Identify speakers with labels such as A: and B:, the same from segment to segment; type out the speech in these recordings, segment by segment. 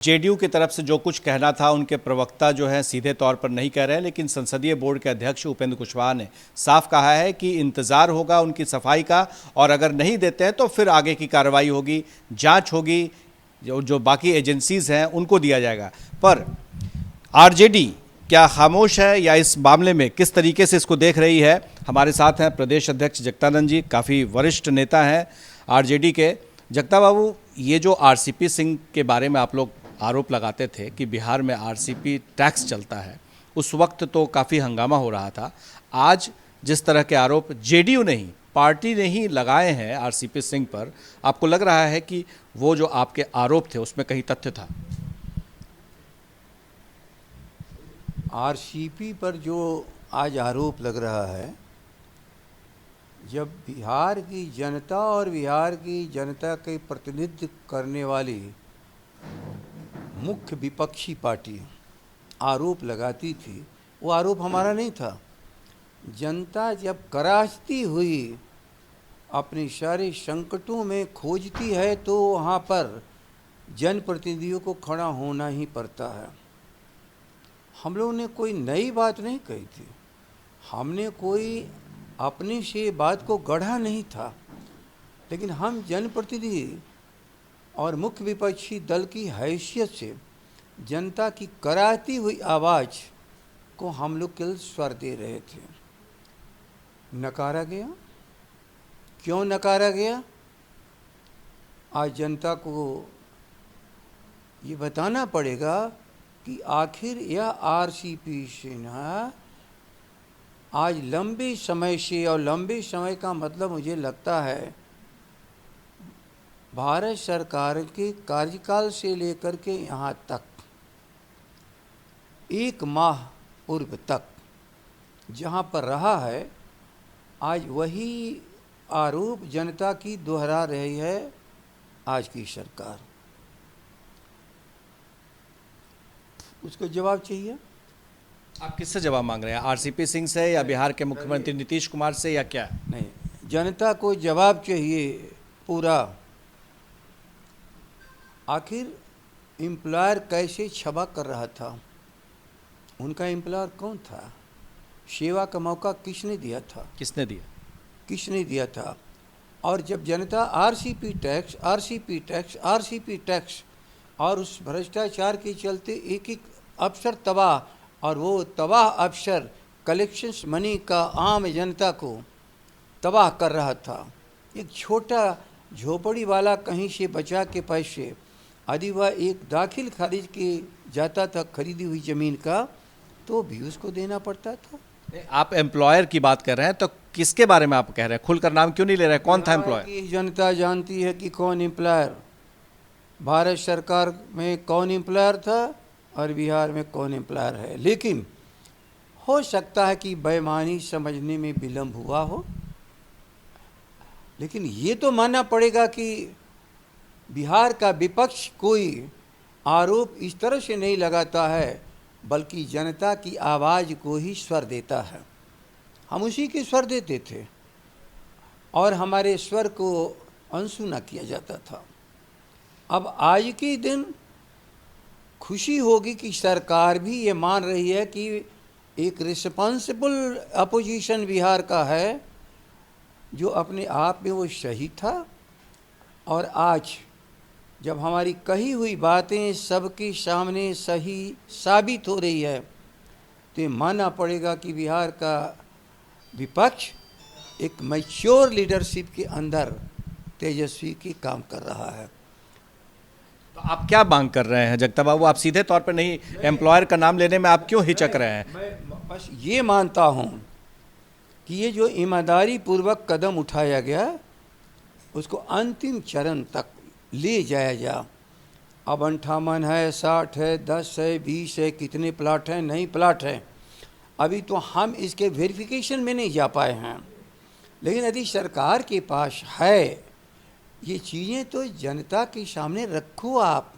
A: JDU की तरफ से जो कुछ कहना था उनके प्रवक्ता जो है सीधे तौर पर नहीं कह रहे हैं, लेकिन संसदीय बोर्ड के अध्यक्ष उपेंद्र कुशवाहा ने साफ कहा है कि इंतजार होगा उनकी सफाई का, और अगर नहीं देते हैं तो फिर आगे की कार्रवाई होगी, जांच होगी, जो बाकी एजेंसीज हैं उनको दिया जाएगा। पर आरजेडी क्या खामोश है या इस मामले में किस तरीके से इसको देख रही है? हमारे साथ हैं प्रदेश अध्यक्ष जगदानंद जी, काफ़ी वरिष्ठ नेता हैं आरजेडी के। जगता बाबू, ये जो आरसीपी सिंह के बारे में आप लोग आरोप लगाते थे कि बिहार में आरसीपी टैक्स चलता है, उस वक्त तो काफ़ी हंगामा हो रहा था। आज जिस तरह के आरोप जेडीयू नहीं पार्टी ने ही लगाए हैं आरसीपी सिंह पर, आपको लग रहा है कि वो जो आपके आरोप थे उसमें कहीं तथ्य था?
B: आरसीपी पर जो आज आरोप लग रहा है, जब बिहार की जनता और बिहार की जनता के प्रतिनिधित्व करने वाली मुख्य विपक्षी पार्टी आरोप लगाती थी, वो आरोप हमारा नहीं था। जनता जब कराहती हुई अपने सारे संकटों में खोजती है तो वहाँ पर जनप्रतिनिधियों को खड़ा होना ही पड़ता है। हम लोगों ने कोई नई बात नहीं कही थी, हमने कोई अपने से बात को गढ़ा नहीं था, लेकिन हम जनप्रतिनिधि और मुख्य विपक्षी दल की हैसियत से जनता की कराहती हुई आवाज़ को हम लोग केवल स्वर दे रहे थे। नकारा गया। क्यों नकारा गया? आज जनता को ये बताना पड़ेगा कि आखिर यह आरसीपी सिन्हा आज लंबे समय से, और लंबे समय का मतलब मुझे लगता है भारत सरकार के कार्यकाल से लेकर के यहाँ तक 1 माह पूर्व तक जहाँ पर रहा है, आज वही आरोप जनता की दोहरा रही है आज की सरकार। उसको जवाब चाहिए।
A: आप किससे जवाब मांग रहे हैं? आरसीपी सिंह से या बिहार के मुख्यमंत्री नीतीश कुमार से या क्या?
B: नहीं, जनता को जवाब चाहिए पूरा। आखिर एम्प्लॉयर कैसे छबा कर रहा था? उनका एम्प्लॉयर कौन था? सेवा का मौका किसने दिया था?
A: किसने दिया?
B: किसने दिया था? और जब जनता RCP tax, RCP tax, RCP tax और उस भ्रष्टाचार के चलते एक एक अफसर तबाह, और वो तबाह अफसर कलेक्शंस मनी का आम जनता को तबाह कर रहा था। एक छोटा झोपड़ी वाला कहीं से बचा के पैसे, यदि वह एक दाखिल खारिज के जाता था खरीदी हुई ज़मीन का, तो भी उसको देना पड़ता था।
A: आप एम्प्लॉयर की बात कर रहे हैं, तो किसके बारे में आप कह रहे हैं? खुलकर नाम क्यों नहीं ले रहे? कौन था एम्प्लॉयर?
B: जनता जानती है कि कौन एम्प्लॉयर, भारत सरकार में कौन एम्प्लॉयर था और बिहार में कौन एम्प्लॉयर है। लेकिन हो सकता है कि बेईमानी समझने में विलम्ब हुआ हो, लेकिन ये तो मानना पड़ेगा कि बिहार का विपक्ष कोई आरोप इस तरह से नहीं लगाता है, बल्कि जनता की आवाज़ को ही स्वर देता है। हम उसी के स्वर देते थे और हमारे स्वर को अनसुना किया जाता था। अब आज के दिन खुशी होगी कि सरकार भी ये मान रही है कि एक रिस्पॉन्सिबल अपोजिशन बिहार का है, जो अपने आप में वो सही था। और आज जब हमारी कही हुई बातें सबके सामने सही साबित हो रही है, तो ये मानना पड़ेगा कि बिहार का विपक्ष एक मैच्योर लीडरशिप के अंदर तेजस्वी की काम कर रहा है।
A: तो आप क्या मांग कर रहे हैं जगता बाबू? आप सीधे तौर पर नहीं, एम्प्लॉयर का नाम लेने में आप क्यों हिचक रहे हैं?
B: मैं बस ये मानता हूँ कि ये जो ईमानदारी पूर्वक कदम उठाया गया, उसको अंतिम चरण तक ले जाया जा। अब 58 है, 60 है, 10 है, 20 है, कितने प्लाट हैं, नहीं प्लाट हैं, अभी तो हम इसके वेरिफिकेशन में नहीं जा पाए हैं। लेकिन यदि सरकार के पास है ये चीज़ें, तो जनता के सामने रखो। आप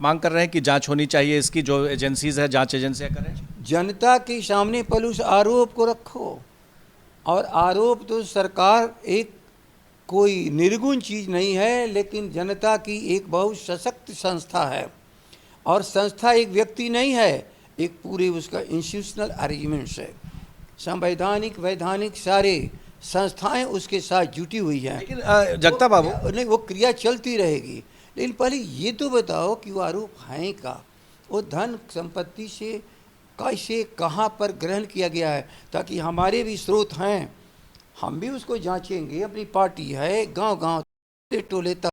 A: मांग कर रहे हैं कि जांच होनी चाहिए, इसकी जो एजेंसीज है जांच एजेंसियां करें।
B: जनता के सामने पहले उस आरोप को रखो, और आरोप तो सरकार एक कोई निर्गुण चीज़ नहीं है, लेकिन जनता की एक बहुत सशक्त संस्था है। और संस्था एक व्यक्ति नहीं है, एक पूरे उसका इंस्टीट्यूशनल अरेंजमेंट्स है, संवैधानिक वैधानिक सारे संस्थाएं उसके साथ जुटी हुई हैं।
A: लेकिन जगताप बाबू,
B: नहीं, वो क्रिया चलती रहेगी। लेकिन पहले ये तो बताओ कि वो आरोप हैं का, वो धन संपत्ति से कैसे कहाँ पर ग्रहण किया गया है, ताकि हमारे भी स्रोत हैं, हम भी उसको जांचेंगे। अपनी पार्टी है, गांव-गांव टोले तक,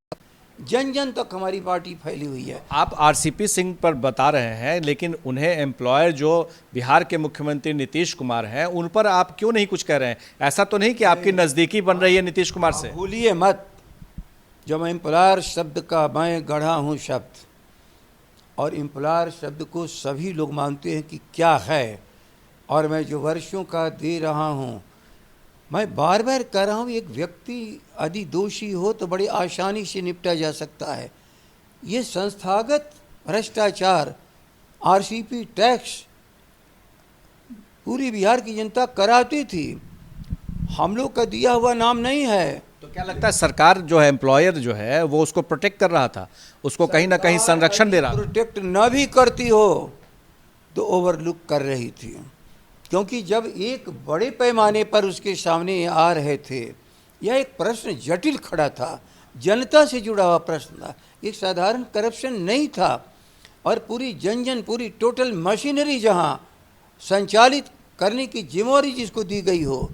B: जन जन तक हमारी पार्टी फैली हुई है।
A: आप आरसीपी सिंह पर बता रहे हैं, लेकिन उन्हें एम्प्लॉयर जो बिहार के मुख्यमंत्री नीतीश कुमार हैं, उन पर आप क्यों नहीं कुछ कह रहे हैं? ऐसा तो नहीं कि आपकी नज़दीकी बन रही है नीतीश कुमार से?
B: भूलिए मत, जब एम्प्लॉयर शब्द का मैं गढ़ा हूँ शब्द, और एम्प्लॉयर शब्द को सभी लोग मानते हैं कि क्या है, और मैं जो वर्षों का दे रहा हूँ, मैं बार बार कह रहा हूँ, एक व्यक्ति यदि दोषी हो तो बड़ी आसानी से निपटा जा सकता है। ये संस्थागत भ्रष्टाचार, आरसीपी टैक्स पूरी बिहार की जनता कराती थी, हम लोग का दिया हुआ नाम नहीं है।
A: तो क्या लगता है सरकार जो है, एम्प्लॉयर जो है, वो उसको प्रोटेक्ट कर रहा था, उसको कहीं ना कहीं संरक्षण दे रहा था?
B: प्रोटेक्ट न भी करती हो तो ओवरलुक कर रही थी, क्योंकि जब एक बड़े पैमाने पर उसके सामने आ रहे थे, यह एक प्रश्न जटिल खड़ा था, जनता से जुड़ा हुआ प्रश्न था, एक साधारण करप्शन नहीं था, और पूरी जन पूरी टोटल मशीनरी जहां संचालित करने की जिम्मेवारी जिसको दी गई हो,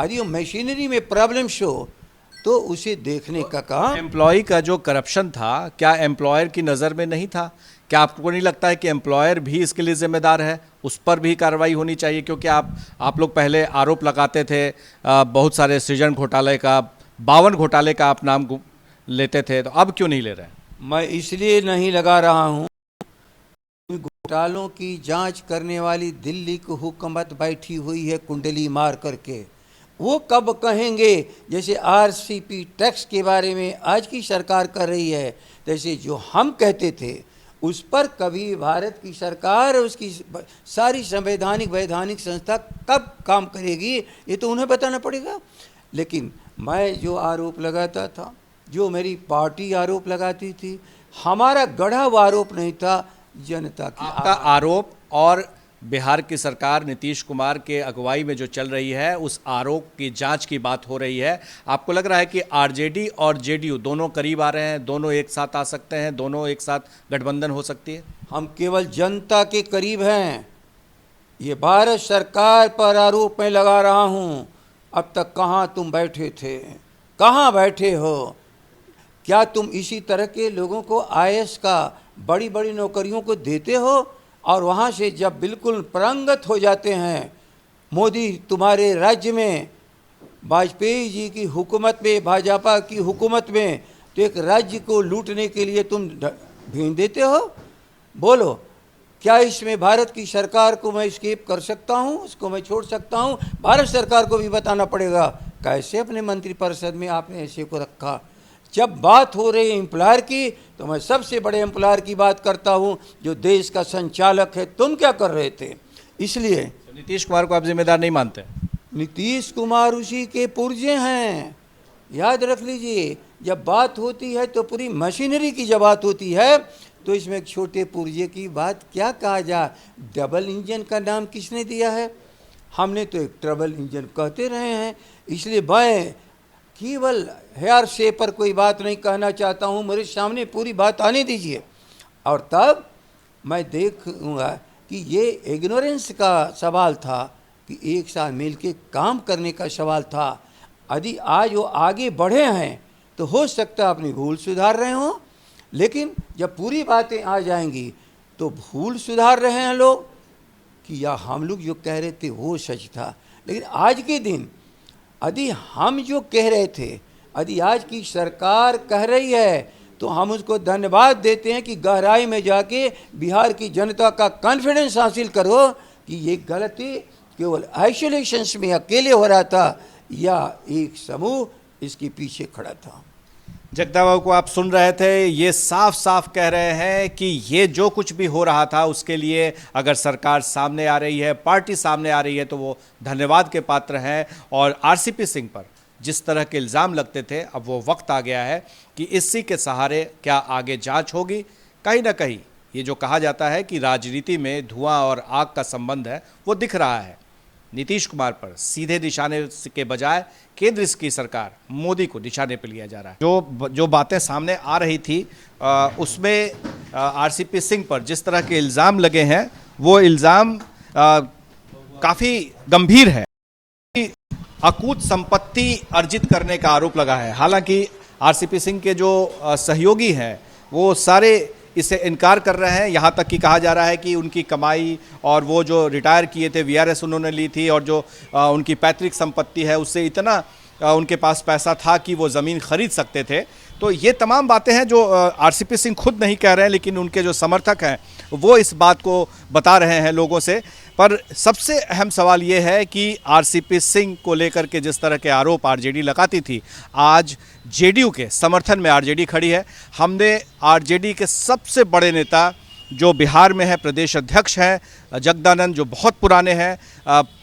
B: यदि वो मशीनरी में प्रॉब्लम्स हो तो उसे देखने का काम।
A: एम्प्लॉय का जो करप्शन था, क्या एम्प्लॉयर की नज़र में नहीं था? क्या आपको नहीं लगता है कि एम्प्लॉयर भी इसके लिए जिम्मेदार है, उस पर भी कार्रवाई होनी चाहिए? क्योंकि आप लोग पहले आरोप लगाते थे बहुत सारे सृजन घोटाले का, 52 घोटाले का आप नाम लेते थे, तो अब क्यों नहीं ले रहे?
B: मैं इसलिए नहीं लगा रहा हूँ, घोटालों की जांच करने वाली दिल्ली की हुकूमत बैठी हुई है कुंडली मार करके। वो कब कहेंगे, जैसे आरसीपी टैक्स के बारे में आज की सरकार कर रही है, जैसे जो हम कहते थे उस पर कभी भारत की सरकार, उसकी सारी संवैधानिक वैधानिक संस्था कब काम करेगी, ये तो उन्हें बताना पड़ेगा। लेकिन मैं जो आरोप लगाता था, जो मेरी पार्टी आरोप लगाती थी, हमारा गढ़ा हुआ आरोप नहीं था, जनता की।
A: आपका आरोप और बिहार की सरकार नीतीश कुमार के अगुवाई में जो चल रही है, उस आरोप की जांच की बात हो रही है। आपको लग रहा है कि आरजेडी और जेडीयू दोनों करीब आ रहे हैं, दोनों एक साथ आ सकते हैं, दोनों एक साथ गठबंधन हो सकती है?
B: हम केवल जनता के करीब हैं। ये भारत सरकार पर आरोप मैं लगा रहा हूँ, अब तक कहाँ तुम बैठे थे, कहाँ बैठे हो? क्या तुम इसी तरह के लोगों को आईएएस का, बड़ी बड़ी नौकरियों को देते हो, और वहाँ से जब बिल्कुल पारंगत हो जाते हैं, मोदी तुम्हारे राज्य में, वाजपेयी जी की हुकूमत में, भाजपा की हुकूमत में, तो एक राज्य को लूटने के लिए तुम भेज देते हो? बोलो, क्या इसमें भारत की सरकार को मैं स्केप कर सकता हूँ, उसको मैं छोड़ सकता हूँ? भारत सरकार को भी बताना पड़ेगा कैसे अपने मंत्रिपरिषद में आपने ऐसे को रखा। जब बात हो रही है एम्प्लॉयर की, तो मैं सबसे बड़े एम्प्लॉयर की बात करता हूं, जो देश का संचालक है। तुम क्या कर रहे थे? इसलिए
A: नीतीश कुमार को आप जिम्मेदार नहीं मानते?
B: नीतीश कुमार उसी के पुर्जे हैं, याद रख लीजिए। जब बात होती है तो पूरी मशीनरी की जब बात होती है, तो इसमें एक छोटे पुर्जे की बात क्या कहा जाए? डबल इंजन का नाम किसने दिया है? हमने तो एक ट्रबल इंजन कहते रहे हैं। इसलिए मैं केवल हेयर शे पर कोई बात नहीं कहना चाहता हूँ, मेरे सामने पूरी बात आने दीजिए, और तब मैं देखूँगा कि ये इग्नोरेंस का सवाल था कि एक साथ मिल के काम करने का सवाल था। यदि आज वो आगे बढ़े हैं तो हो सकता है अपनी भूल सुधार रहे हों, लेकिन जब पूरी बातें आ जाएंगी तो भूल सुधार रहे हैं लोग कि या हम लोग जो कह रहे थे वो सच था। लेकिन आज के दिन यदि हम जो कह रहे थे, यदि आज की सरकार कह रही है, तो हम उसको धन्यवाद देते हैं कि गहराई में जाके बिहार की जनता का कॉन्फिडेंस हासिल करो कि ये गलती केवल आइसोलेशंस में अकेले हो रहा था या एक समूह इसके पीछे खड़ा था।
A: जगताप बाबू को आप सुन रहे थे, ये साफ साफ कह रहे हैं कि ये जो कुछ भी हो रहा था उसके लिए अगर सरकार सामने आ रही है, पार्टी सामने आ रही है, तो वो धन्यवाद के पात्र हैं। और आरसीपी सिंह पर जिस तरह के इल्ज़ाम लगते थे, अब वो वक्त आ गया है कि इसी के सहारे क्या आगे जांच होगी। कहीं ना कहीं ये जो कहा जाता है कि राजनीति में धुआं और आग का संबंध है, वो दिख रहा है। नीतीश कुमार पर सीधे निशाने के बजाय केंद्र की सरकार मोदी को निशाने पर लिया जा रहा है। जो बातें सामने आ रही थी उसमें आरसीपी सिंह पर जिस तरह के इल्ज़ाम लगे हैं, वो इल्ज़ाम काफ़ी गंभीर है। अकूत संपत्ति अर्जित करने का आरोप लगा है। हालांकि आरसीपी सिंह के जो सहयोगी हैं वो सारे इससे इनकार कर रहे हैं। यहाँ तक कि कहा जा रहा है कि उनकी कमाई और वो जो रिटायर किए थे, वीआरएस उन्होंने ली थी, और जो उनकी पैतृक संपत्ति है उससे इतना उनके पास पैसा था कि वो ज़मीन खरीद सकते थे। तो ये तमाम बातें हैं जो आरसीपी सिंह खुद नहीं कह रहे हैं, लेकिन उनके जो समर्थक हैं वो इस बात को बता रहे हैं लोगों से। पर सबसे अहम सवाल ये है कि आरसीपी सिंह को लेकर के जिस तरह के आरोप आरजेडी लगाती थी, आज जेडीयू के समर्थन में आरजेडी खड़ी है। हमने आरजेडी के सबसे बड़े नेता जो बिहार में है, प्रदेश अध्यक्ष हैं जगदानंद, जो बहुत पुराने हैं,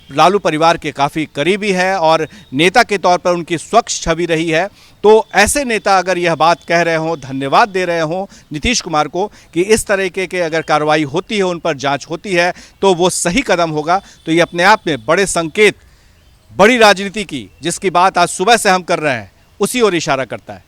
A: लालू परिवार के काफ़ी करीबी हैं और नेता के तौर पर उनकी स्वच्छ छवि रही है। तो ऐसे नेता अगर यह बात कह रहे हों, धन्यवाद दे रहे हों नीतीश कुमार को कि इस तरीके के अगर कार्रवाई होती है, उन पर जांच होती है, तो वो सही कदम होगा। तो ये अपने आप में बड़े संकेत, बड़ी राजनीति की जिसकी बात आज सुबह से हम कर रहे हैं, उसी ओर इशारा करता है।